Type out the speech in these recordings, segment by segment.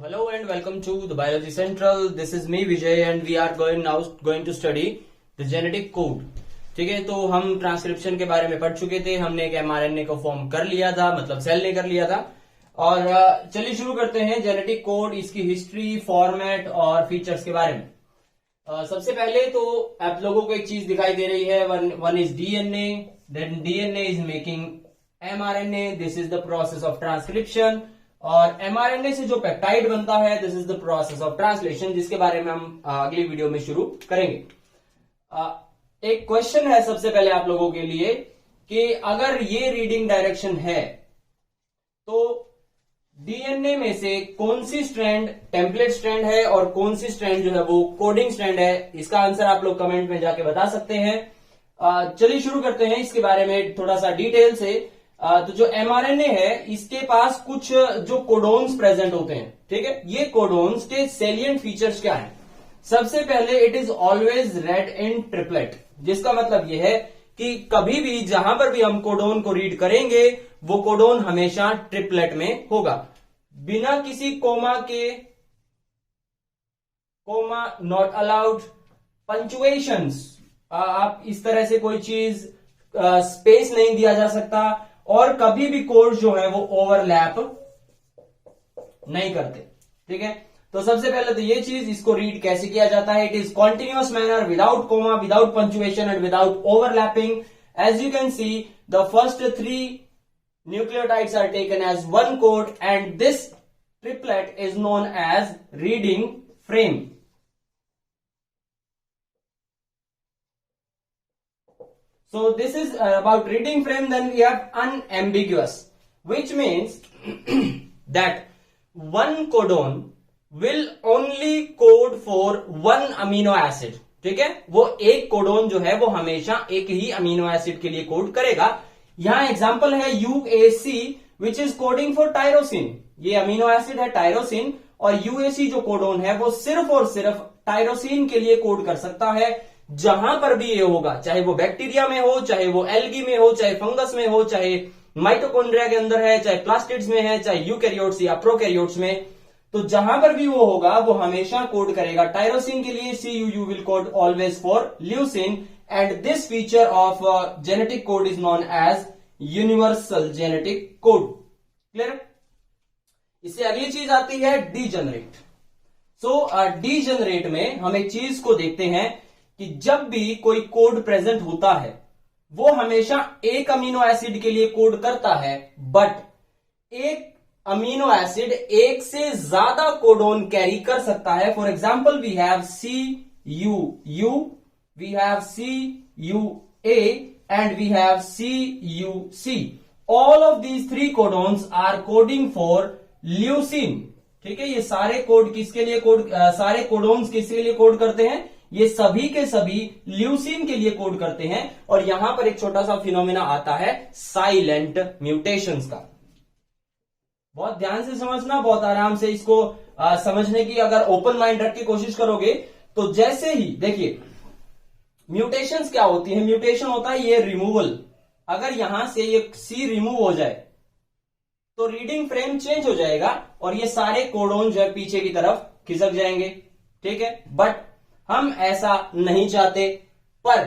Hello and welcome to the Biology Central. This is me Vijay and we are going to study the genetic code. ठीक है, तो हम transcription के बारे में पढ़ चुके थे. हमने एक mRNA को फॉर्म कर लिया था, मतलब सेल ने कर लिया था. और चलिए शुरू करते हैं जेनेटिक कोड, इसकी हिस्ट्री, फॉर्मेट और फीचर्स के बारे में. सबसे पहले तो आप लोगों को एक चीज दिखाई दे रही है. One is DNA, then DNA is making mRNA. This is the process of transcription. और mRNA से जो पेप्टाइड बनता है, this is the process of translation, जिसके बारे में हम अगली वीडियो में शुरू करेंगे. एक क्वेश्चन है सबसे पहले आप लोगों के लिए कि अगर ये रीडिंग डायरेक्शन है तो डीएनए में से कौन सी स्ट्रैंड टेम्पलेट स्ट्रैंड है और कौन सी स्ट्रैंड जो है वो कोडिंग स्ट्रैंड है. इसका आंसर आप लोग कमेंट में जाके बता सकते हैं. चलिए शुरू करते हैं इसके बारे में थोड़ा सा डिटेल से. तो जो mRNA है, इसके पास कुछ जो कोडोन्स प्रेजेंट होते हैं. ठीक है, ये कोडोन्स के सेलिएंट फीचर्स क्या हैं? सबसे पहले it is always red in triplet, जिसका मतलब ये है कि कभी भी जहां पर भी हम कोडोन को रीड करेंगे वो कोडोन हमेशा ट्रिपलेट में होगा, बिना किसी कोमा के. कोमा नॉट अलाउड, पंचुएशंस, आप इस तरह से कोई चीज स्पेस नहीं दिया जा सकता, और कभी भी कोड जो है वो ओवरलैप नहीं करते. ठीक है, तो सबसे पहले तो ये चीज, इसको रीड कैसे किया जाता है. It is continuous manner, without comma, without punctuation and without overlapping. As you can see, the first 3 nucleotides are taken as one code and this triplet is known as reading frame. So this is about reading frame. Then we have unambiguous, which means that one codon will only code for one amino acid. ठीक है, वो एक codon जो है वो हमेशा एक ही amino acid के लिए कोड करेगा. यहां एग्जांपल है UAC, which is coding for tyrosine. ये अमीनो एसिड है टायरोसिन, और UAC जो कोडोन है वो सिर्फ और सिर्फ टायरोसिन के लिए कोड कर सकता है. जहां पर भी ये होगा, चाहे वो बैक्टीरिया में हो, चाहे वो एल्गी में हो, चाहे फंगस में हो, चाहे माइटोकॉन्ड्रिया के अंदर है, चाहे प्लास्टिड्स में है, चाहे यूकैरियोट्स या प्रोकैरियोट्स में, तो जहां पर भी वो होगा वो हमेशा कोड करेगा टायरोसिन के लिए. CUU will code always for leucine, and this feature of genetic code is known as universal genetic code. Clear? इससे अगली चीज आती है डीजनरेट. सो डीजनरेट में हम एक चीज को देखते हैं कि जब भी कोई कोड प्रेजेंट होता है वो हमेशा एक अमीनो एसिड के लिए कोड करता है, बट एक अमीनो एसिड एक से ज्यादा कोडोन कैरी कर सकता है. For example, we have CUU, we have CUA and we have CUC. All of these 3 codons are coding for leucine. ठीक है, ये सारे कोड किसके लिए सारे कोडोन्स किसके लिए कोड करते हैं? ये सभी के सभी ल्यूसिन के लिए कोड करते हैं. और यहां पर एक छोटा सा फिनोमेना आता है साइलेंट म्यूटेशंस का. बहुत ध्यान से समझना, बहुत आराम से इसको समझने की अगर ओपन माइंड रख के कोशिश करोगे तो जैसे ही देखिए म्यूटेशंस क्या होती है. म्यूटेशन होता है ये रिमूवल. अगर यहां से ये C रिमूव हो जाए तो रीडिंग फ्रेम चेंज हो जाएगा और ये सारे कोडोन जो है पीछे की तरफ खिसक जाएंगे. ठीक है, बट हम ऐसा नहीं चाहते. पर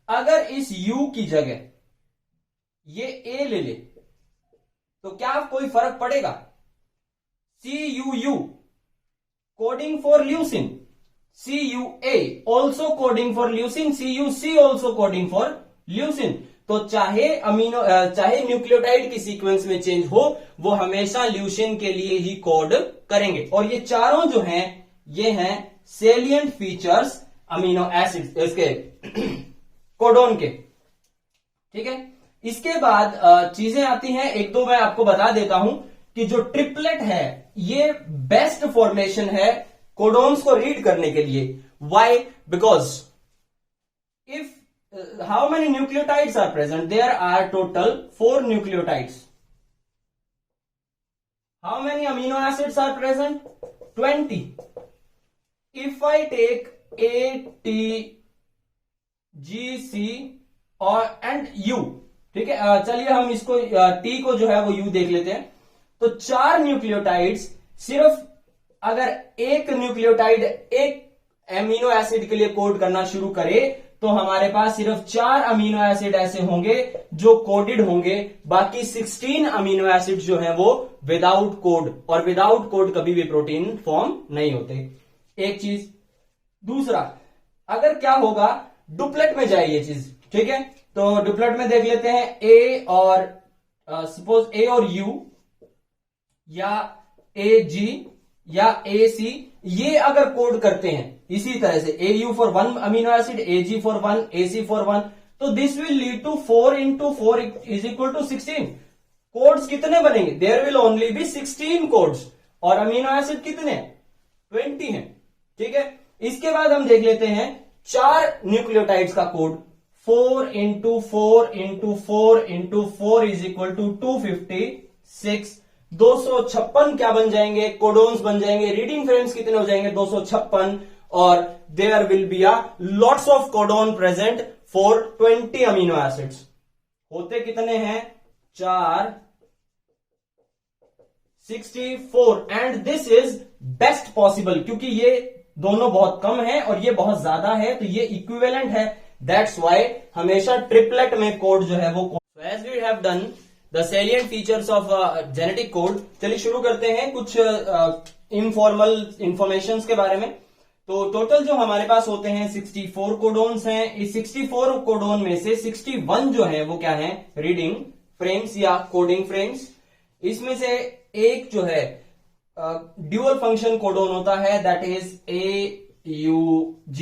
अगर इस U की जगह ये A ले ले तो क्या कोई फर्क पड़ेगा? CUU coding for leucine, CUA also coding for leucine, CUC also coding for leucine. तो चाहे न्यूक्लियोटाइड की सीक्वेंस में चेंज हो, वो हमेशा ल्यूसिन के लिए ही कोड करेंगे. और ये चारों जो हैं ये हैं सेलिएंट फीचर्स अमीनो एसिड, इसके कोडोन के. ठीक है, इसके बाद चीजें आती हैं, एक दो मैं आपको बता देता हूं कि जो ट्रिपलेट है ये बेस्ट फॉर्मेशन है कोडोन्स को रीड करने के लिए. Why? Because if how many nucleotides are present? There are total 4 nucleotides. How many amino acids are present? 20. If I take A, T, G, C और and U, ठीक है, चलिए हम इसको T को जो है वो U देख लेते हैं. तो 4 न्यूक्लियोटाइड्स सिर्फ अगर एक न्यूक्लियोटाइड एक एमिनो एसिड के लिए कोड करना शुरू करे तो हमारे पास सिर्फ 4 अमीनो एसिड ऐसे होंगे जो कोडेड होंगे, बाकी 16 अमीनो एसिड जो है वो विदाउट कोड, और विदाउट कोड कभी भी प्रोटीन फॉर्म नहीं होते। एक चीज। दूसरा, अगर क्या होगा, डुप्लेट में जाए ये चीज, ठीक है। तो डुप्लेट में देख लेते हैं, ए और सपोज ए और यू या ए जी या ए सी, ये अगर कोड करते हैं इसी तरह से, A U for 1 amino acid, A G for 1, A C for 1, तो this will lead to 4 into 4 is equal to 16। Codes कितने बनेंगे? There will only be 16 codes, और अमीनो एसिड कितने? 20 हैं, ठीक है। इसके बाद हम देख लेते हैं 4 न्यूक्लियोटाइड्स का code, 4 into 4 into 4 into 4 is equal to 256। 256 क्या बन जाएंगे? कोडोन्स बन जाएंगे। रीडिंग फ्रेम्स कितने हो जाएंगे? 256, और there will be a lots of codon present for 20 amino acids. होते कितने हैं? 4, 64, and this is best possible, क्योंकि ये दोनों बहुत कम है और ये बहुत ज्यादा है, तो ये इक्विवेलेंट है। दैट्स वाई हमेशा ट्रिपलेट में कोड जो है वो, as we have done the salient features of genetic code. चलिए शुरू करते हैं कुछ इनफॉर्मल इंफॉर्मेशन के बारे में। तो टोटल जो हमारे पास होते हैं 64 कोडोन्स हैं। इस 64 कोडोन में से 61 जो है वो क्या है? रीडिंग फ्रेम्स या कोडिंग फ्रेम्स। इसमें से एक जो है ड्यूअल फंक्शन कोडोन होता है, that is AUG।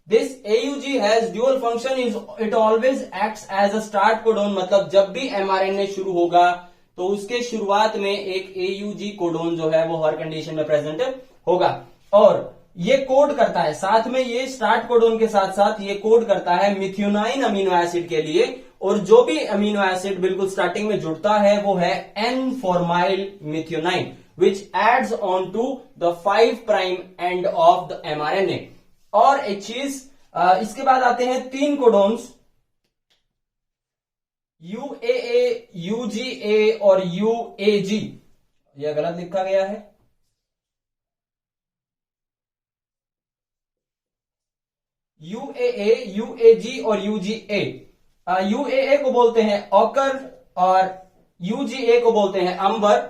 This AUG has dual function, it always acts as a start codon, मतलब जब भी mRNA शुरू होगा तो उसके शुरुआत में एक AUG कोडोन जो है वो हर कंडीशन में प्रेजेंट होगा, और ये कोड करता है, साथ में ये स्टार्ट कोडोन के साथ साथ ये कोड करता है मिथ्योनाइन अमीनो एसिड के लिए, और जो भी अमीनो एसिड बिल्कुल स्टार्टिंग में जुड़ता है वो है N-formyl methionine, which adds on to the 5' end of the mRNA। और एक चीज, इसके बाद आते हैं 3 कोडोन्स, UAA, UGA और UAG। यह गलत लिखा गया है, UAA, UAG और UGA। UAA को बोलते हैं ऑकर और UGA को बोलते हैं अंबर।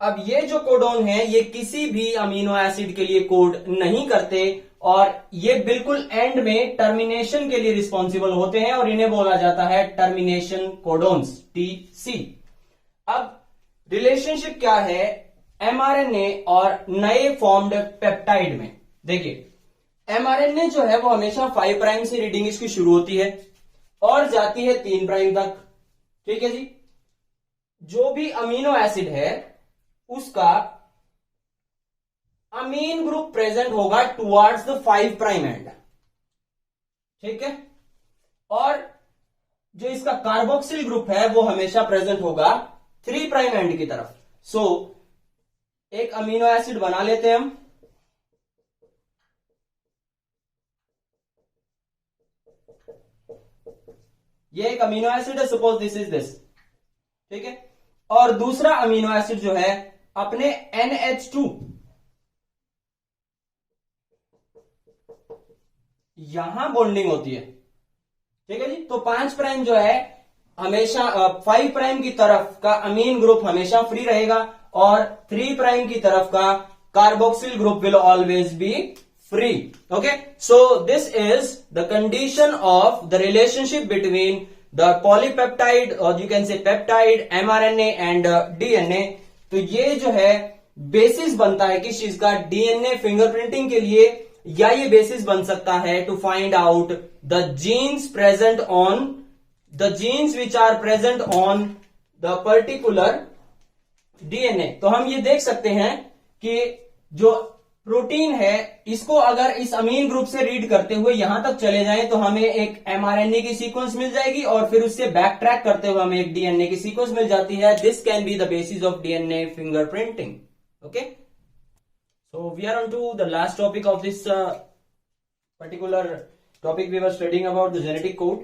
अब ये जो कोडोन है ये किसी भी अमीनो एसिड के लिए कोड नहीं करते, और ये बिल्कुल एंड में टर्मिनेशन के लिए रिस्पॉन्सिबल होते हैं, और इन्हें बोला जाता है टर्मिनेशन कोडोन्स, TC। अब रिलेशनशिप क्या है mRNA और नए फॉर्म्ड पेप्टाइड में? देखिए, mRNA जो है वो हमेशा 5' से रीडिंग इसकी शुरू होती है और जाती है 3' तक, ठीक है जी। जो भी अमीनो एसिड है उसका अमीन ग्रुप प्रेजेंट होगा टुवर्ड्स द 5' एंड, ठीक है, और जो इसका कार्बोक्सिल ग्रुप है वो हमेशा प्रेजेंट होगा 3' एंड की तरफ। सो एक अमीनो एसिड बना लेते हैं हम, ये एक अमीनो एसिड है, सपोज दिस इज दिस, ठीक है, और दूसरा अमीनो एसिड जो है अपने NH2, यहां बॉन्डिंग होती है, ठीक है जी। तो 5' जो है हमेशा 5' की तरफ का अमीन ग्रुप हमेशा फ्री रहेगा, और 3' की तरफ का carboxyl group will always be free. Okay, so this is the condition of the relationship between the polypeptide, और you can say peptide, mRNA and DNA। तो ये जो है बेसिस बनता है किस चीज का? DNA फिंगरप्रिंटिंग के लिए, या ये बेसिस बन सकता है to find out the genes present on the genes which are present on the particular DNA। तो हम ये देख सकते हैं कि जो प्रोटीन है इसको अगर इस अमीन ग्रुप से रीड करते हुए यहां तक चले जाएं तो हमें एक mRNA की सीक्वेंस मिल जाएगी, और फिर उससे बैक ट्रैक करते हुए हमें एक DNA की सीक्वेंस मिल जाती है। This can be the basis of DNA fingerprinting. Okay, so we are on to the last topic of this particular topic we were studying about the genetic code।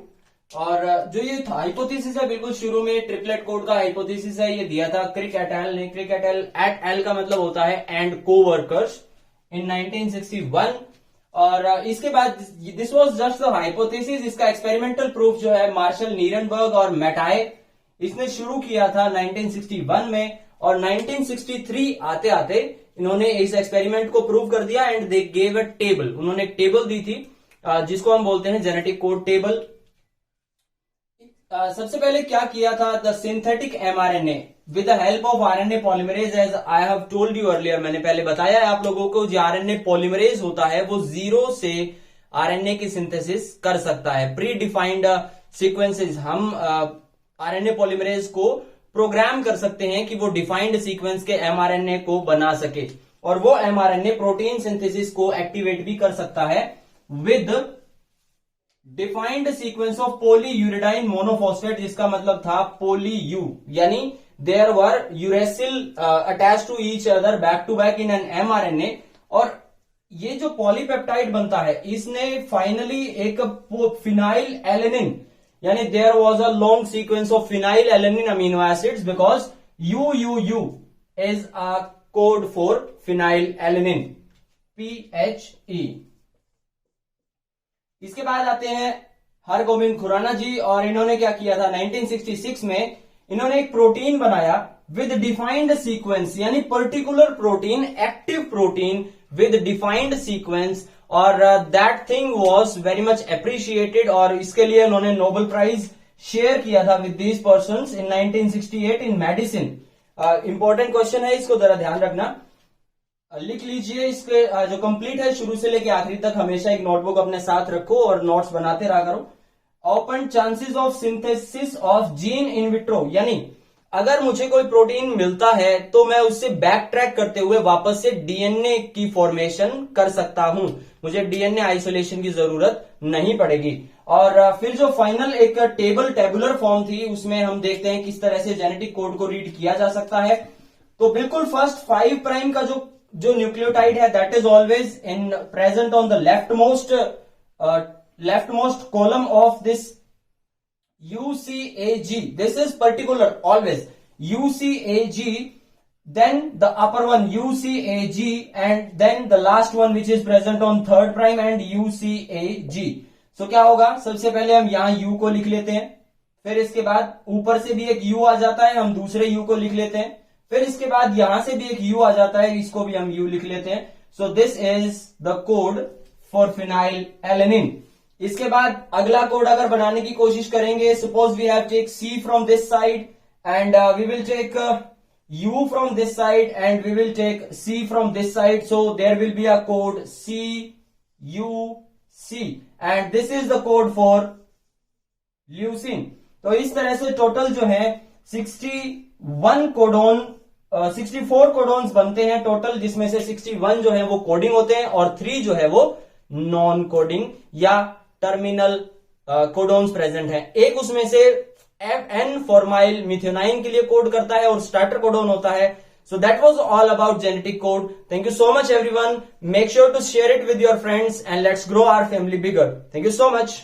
और जो ये हाइपोथेसिस है बिल्कुल शुरू में, ट्रिपलेट कोड का hypothesis है, ये दिया था क्रिक एट एल ने। क्रिक एट एल का मतलब होता है एंड कोवर्कर्स। इन 1961। और इसके बाद this was just the hypothesis, इसका एक्सपेरिमेंटल प्रूफ जो है मार्शल नीरनबर्ग और मैटाए इसने शुरू किया था 1961 में, और 1963 आते आते इन्होंने इस एक्सपेरिमेंट को प्रूव कर दिया and they gave a table. उन्होंने एक टेबल दी थी जिसको हम बोलते हैं जेनेटिक कोड टेबल। सबसे पहले क्या किया था, the synthetic mRNA with the help of RNA polymerase, as I have told you earlier, मैंने पहले बताया है आप लोगों को, जो आरएनए पॉलीमरेज होता है वो 0 से आरएनए की सिंथेसिस कर सकता है। प्री डिफाइंड सीक्वेंसेस, हम आरएनए पॉलीमरेज को प्रोग्राम कर सकते हैं कि वो डिफाइंड सीक्वेंस के एमआरएनए को बना सके, और वो एमआरएनए प्रोटीन सिंथेसिस को एक्टिवेट भी कर सकता है with defined sequence of polyuridine monophosphate, जिसका मतलब था पोली यू, यानी there were uracil attach to each other back to back in an mRNA. और ये जो पॉलीपेप्टाइड बनता है इसने फाइनली एक फिनाइल एलेनिन, यानी there was a long sequence of phenylalanine amino acids because UUU is a code for phenylalanine, PHE। इसके बाद आते हैं हरगोबिंद खुराना जी, और इन्होंने क्या किया था 1966 में, इन्होंने एक प्रोटीन बनाया विद डिफाइंड सीक्वेंस, यानी particular protein, active protein with defined sequence, और that thing was very much appreciated, और इसके लिए उन्होंने नोबेल प्राइज शेयर किया था with these persons in 1968 in medicine. Important question है, इसको जरा ध्यान रखना, लिख लीजिए। इसके जो कंप्लीट है शुरू से लेके आखिरी तक, हमेशा एक नोटबुक अपने साथ रखो और नोट्स बनाते रहा करो। Open chances of synthesis of gene in vitro, यानी अगर मुझे कोई प्रोटीन मिलता है तो मैं उससे बैक ट्रैक करते हुए वापस से डीएनए की फॉर्मेशन कर सकता हूं, मुझे डीएनए आइसोलेशन की जरूरत नहीं पड़ेगी। और फिर जो फाइनल एक टेबुलर फॉर्म थी, उसमें हम देखते हैं किस तरह से जेनेटिक कोड को रीड किया जा सकता है। तो बिल्कुल फर्स्ट 5 प्राइम का जो न्यूक्लियोटाइड है that is always in present on the leftmost column of this UCAG. This is particular always UCAG, then the upper one UCAG, and then the last one which is present on 3rd prime and UCAG. So क्या होगा, सबसे पहले हम यहां U को लिख लेते हैं, फिर इसके बाद ऊपर से भी एक U आ जाता है, हम दूसरे U को लिख लेते हैं, फिर इसके बाद यहां से भी एक U आ जाता है, इसको भी हम U लिख लेते हैं। So this is the code for phenylalanine. इसके बाद अगला कोड अगर बनाने की कोशिश करेंगे, suppose we have take C from this side and we will take U from this side and we will take C from this side, so there will be a code CUC and this is the code for leucine. तो इस तरह से total जो है 64 codons बनते हैं total, जिसमें से 61 जो है वो कोडिंग होते हैं और 3 जो है वो नॉन कोडिंग या टर्मिनल कोडॉन्स प्रेजेंट हैं। एक उसमें से N फॉर्माइल मिथ्योनाइन के लिए कोड करता है और स्टार्टर कोडॉन होता है। So that was all about genetic code. Thank you so much everyone, make sure to share it with your friends and let's grow our family bigger. Thank you so much.